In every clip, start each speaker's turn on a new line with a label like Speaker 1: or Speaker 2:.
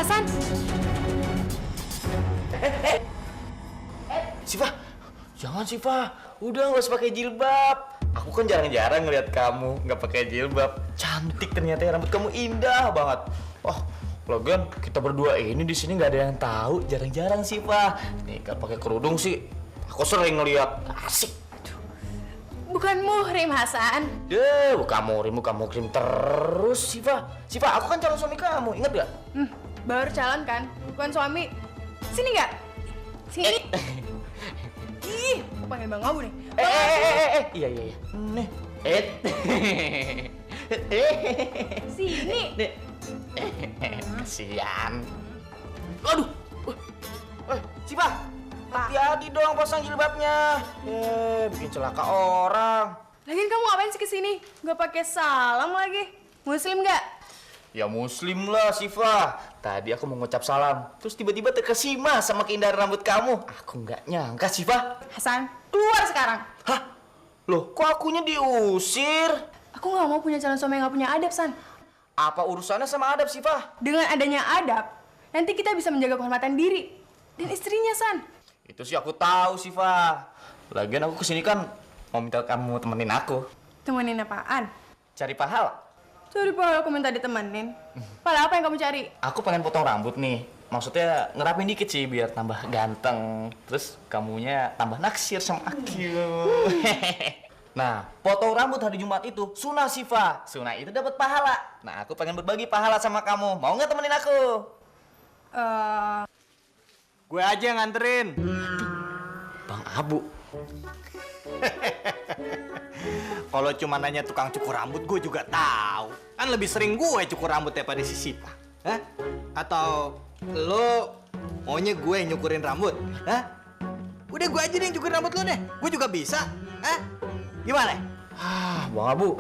Speaker 1: Hasan.
Speaker 2: Siva, jangan Siva. Udah nggak usah pakai jilbab. Aku kan jarang-jarang ngeliat kamu nggak pakai jilbab. Cantik ternyata ya, rambut kamu indah banget. Oh, lagian kita berdua ini di sini nggak ada yang tahu. Jarang-jarang Siva. Nih kalau pakai kerudung sih, aku sering ngeliat. Asik.
Speaker 1: Bukan muhrim, Hasan.
Speaker 2: Deh, bukan muhrim terus Siva. Siva, aku kan calon suami kamu, ingat gak?
Speaker 1: Baru calon kan, bukan suami. Sini nggak? Sini. Ih, aku panggil Bang Abu nih.
Speaker 2: Iya. Nih.
Speaker 1: Sini.
Speaker 2: Kasian. Aduh. Siva, hati-hati dong pasang jilbabnya. Bikin celaka orang.
Speaker 1: Lagian kamu ngapain sih kesini? Nggak pakai salam lagi. Muslim nggak?
Speaker 2: Ya muslim lah, Siva. Tadi aku mau ngucap salam, terus tiba-tiba terkesima sama keindahan rambut kamu. Aku nggak nyangka, Siva.
Speaker 1: Hasan, keluar sekarang.
Speaker 2: Hah? Loh, kok akunya diusir?
Speaker 1: Aku nggak mau punya calon suami yang nggak punya adab, San.
Speaker 2: Apa urusannya sama adab, Siva?
Speaker 1: Dengan adanya adab, nanti kita bisa menjaga kehormatan diri dan istrinya, San.
Speaker 2: Itu sih aku tahu, Siva. Lagian aku kesini kan mau minta kamu temenin aku.
Speaker 1: Temenin apaan?
Speaker 2: Cari pahala.
Speaker 1: Cari pahala aku minta ditemenin. Pahala apa yang kamu cari?
Speaker 2: Aku pengen potong rambut nih. Maksudnya ngerapin dikit sih biar tambah ganteng. Terus kamunya tambah naksir sama aku. Nah, potong rambut hari Jumat itu sunah, Siva. Sunah itu dapat pahala. Nah, aku pengen berbagi pahala sama kamu. Mau nggak temenin aku?
Speaker 3: Gue aja yang nganterin.
Speaker 2: Bang Abu.
Speaker 3: Kalau cuma nanya tukang cukur rambut, gue juga tahu. Kan lebih sering gue cukur rambut daripada si Siva. Hah? Atau lo maunya gue yang nyukurin rambut? Hah? Udah gue aja deh yang cukurin rambut lo deh. Gue juga bisa. Hah? Gimana?
Speaker 2: Bang Abu.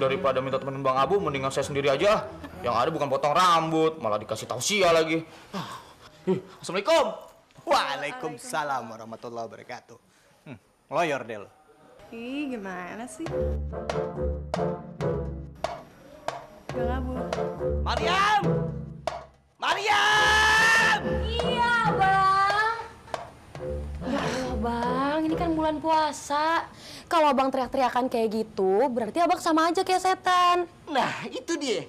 Speaker 2: Daripada minta temenin Bang Abu, mendingan saya sendiri aja. Yang ada bukan potong rambut, malah dikasih tausiah lagi. Assalamualaikum.
Speaker 3: Waalaikumsalam warahmatullahi wabarakatuh. Lawyer deh lo.
Speaker 1: Ih, gimana sih? Bang Abu.
Speaker 3: Mariam! Mariam!
Speaker 4: Iya, Bang. Ya Allah, Bang. Ini kan bulan puasa. Kalau Abang teriak-teriakan kayak gitu, berarti Abang sama aja kayak setan.
Speaker 5: Nah, itu dia.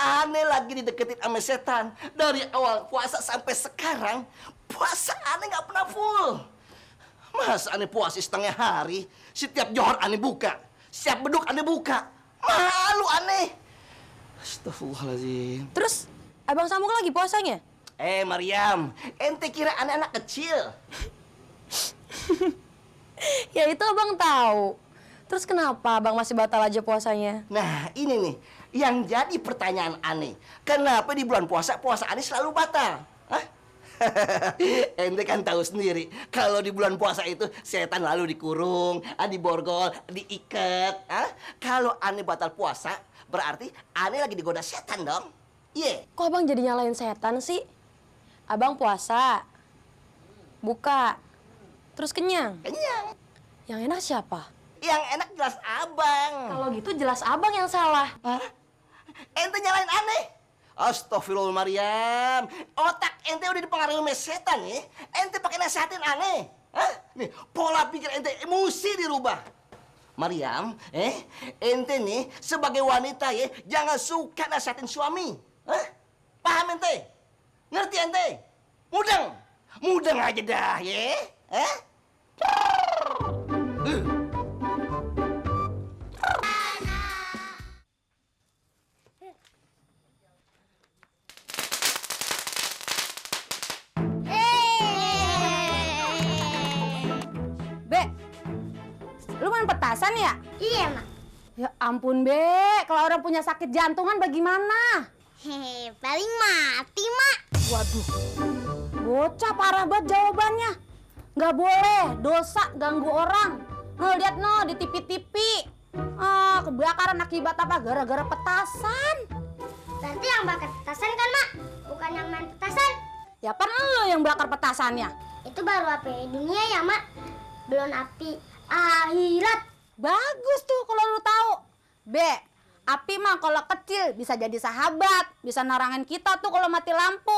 Speaker 5: Aneh lagi dideketin sama setan. Dari awal puasa sampai sekarang, puasa aneh nggak pernah full. Mas aneh puasa setengah hari, setiap johor aneh buka, setiap beduk aneh buka. Malu aneh. Astagfirullahaladzim.
Speaker 4: Terus, Abang sambung lagi puasanya?
Speaker 5: Mariam, ente kira aneh anak kecil?
Speaker 4: Ya itu Abang tahu. Terus kenapa Abang masih batal aja puasanya?
Speaker 5: Nah, ini nih, yang jadi pertanyaan aneh. Kenapa di bulan puasa, puasa aneh selalu batal? Hah? Ente kan tahu sendiri, kalau di bulan puasa itu setan lalu dikurung, diborgol, diikat. Kalau aneh batal puasa, berarti aneh lagi digoda setan dong. Iya.
Speaker 4: Kok Abang jadi nyalain setan sih? Abang puasa, buka, terus kenyang.
Speaker 5: Kenyang.
Speaker 4: Yang enak siapa?
Speaker 5: Yang enak jelas abang.
Speaker 4: Kalau gitu jelas Abang yang salah.
Speaker 5: Hah? Ente nyalain aneh. Astagfirullah Maryam. Otak ente udah dipengaruhi sama setan ya. Ente pakai nasihatin aneh. Hah? Nih, pola pikir ente mesti dirubah. Maryam, ente nih sebagai wanita ya, jangan suka nasihatin suami. Hah? Paham ente? Ngerti ente? Mudeng. Mudeng aja dah ya. Hah?
Speaker 4: Lu main petasan ya?
Speaker 6: Iya, Mak.
Speaker 4: Ya ampun, Be. Kalau orang punya sakit jantungan bagaimana?
Speaker 6: Hehe, paling mati, Mak.
Speaker 4: Waduh. Bocah parah banget jawabannya. Nggak boleh, dosa ganggu orang. No, lihat no di TV-TV. Kebakaran akibat apa? Gara-gara petasan.
Speaker 6: Berarti yang bakar petasan kan, Mak? Bukan yang main petasan.
Speaker 4: Ya kan lu yang bakar petasannya.
Speaker 6: Itu baru api dunia ya, Mak. Belum api akhirat.
Speaker 4: Bagus tuh kalau lu tahu. Be, Api mah kalau kecil bisa jadi sahabat, bisa nerangin kita tuh kalau mati lampu.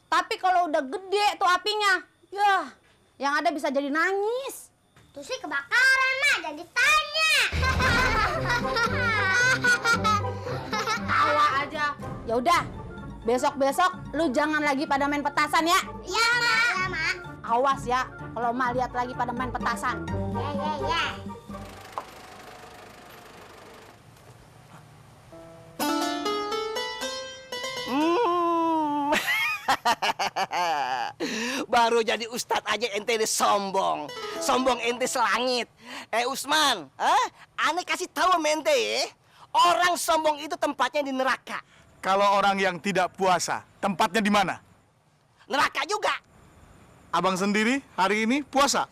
Speaker 4: Tapi kalau udah gede tuh apinya, yah, yang ada bisa jadi nangis.
Speaker 6: Tuh sih kebakaran, Mak. Jadi tanya.
Speaker 4: Tawa aja. Ya udah, besok-besok lu jangan lagi pada main petasan ya.
Speaker 6: Iya, Mak. Iya, Mak.
Speaker 4: Awas ya, kalau Mak lihat lagi pada main petasan.
Speaker 6: Ya.
Speaker 5: Baru jadi ustadz aja ente ini sombong. Sombong ente selangit. Usman, aneh kasih tahu sama ente ya. Orang sombong itu tempatnya di neraka.
Speaker 7: Kalau orang yang tidak puasa, tempatnya di mana?
Speaker 5: Neraka juga.
Speaker 7: Abang sendiri hari ini puasa.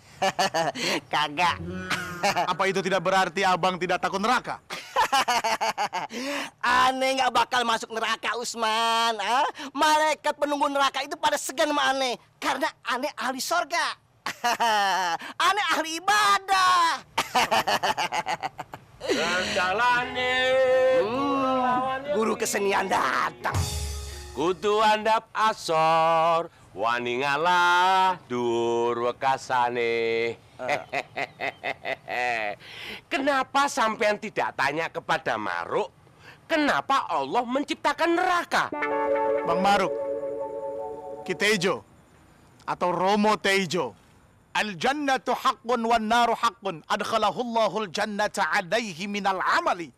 Speaker 5: Kagak.
Speaker 7: Apa itu tidak berarti abang tidak takut neraka?
Speaker 5: Aneh nggak bakal masuk neraka, Usman. Malaikat penunggu neraka itu pada segan sama aneh. Karena aneh ahli sorga. Aneh ahli ibadah. Guru kesenian datang.
Speaker 8: Kudu andap asor, wani ngalah dur wekasane. Kenapa sampean tidak tanya kepada Maruk? Kenapa Allah menciptakan neraka?
Speaker 7: Bang Maruk, Kitejo atau Romo Tejo. Al-jannatu haqqun wan naru haqqun. Adkhalahullahul jannata alaihi minal amali.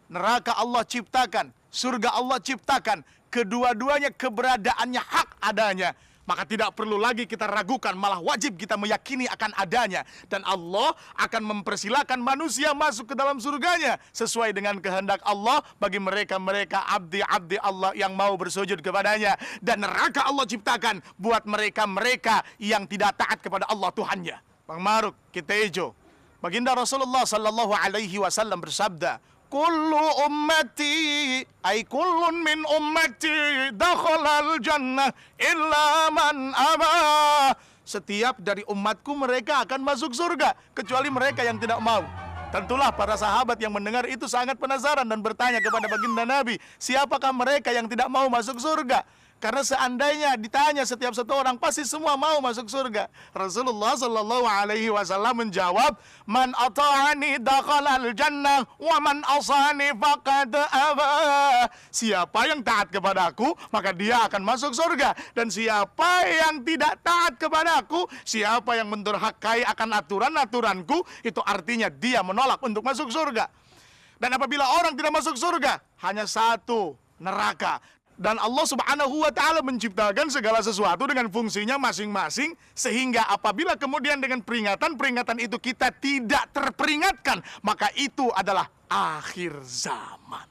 Speaker 7: Neraka Allah ciptakan, surga Allah ciptakan. Kedua-duanya keberadaannya hak adanya. Maka tidak perlu lagi kita ragukan, malah wajib kita meyakini akan adanya. Dan Allah akan mempersilahkan manusia masuk ke dalam surganya sesuai dengan kehendak Allah bagi mereka-mereka abdi-abdi Allah yang mau bersujud kepadanya. Dan neraka Allah ciptakan buat mereka-mereka yang tidak taat kepada Allah Tuhannya. Bang Maruk, Kitejo, baginda Rasulullah sallallahu alaihi wasallam bersabda, kullu ummati ay kullun min ummati dakhalal jannah illa man aba. Setiap dari umatku mereka akan masuk surga kecuali mereka yang tidak mau. Tentulah para sahabat yang mendengar itu sangat penasaran dan bertanya kepada baginda Nabi, siapakah mereka yang tidak mau masuk surga? Karena seandainya ditanya setiap satu orang pasti semua mau masuk surga. Rasulullah sallallahu alaihi wasallam menjawab, "Man ata'ani dakhalal jannah wa man asani faqad aba." Siapa yang taat kepadaku, maka dia akan masuk surga. Dan siapa yang tidak taat kepadaku, siapa yang mendurhakai akan aturan-aturanku, itu artinya dia menolak untuk masuk surga. Dan apabila orang tidak masuk surga, hanya satu, neraka. Dan Allah subhanahu wa ta'ala menciptakan segala sesuatu dengan fungsinya masing-masing. Sehingga apabila kemudian dengan peringatan itu kita tidak terperingatkan, maka itu adalah akhir zaman.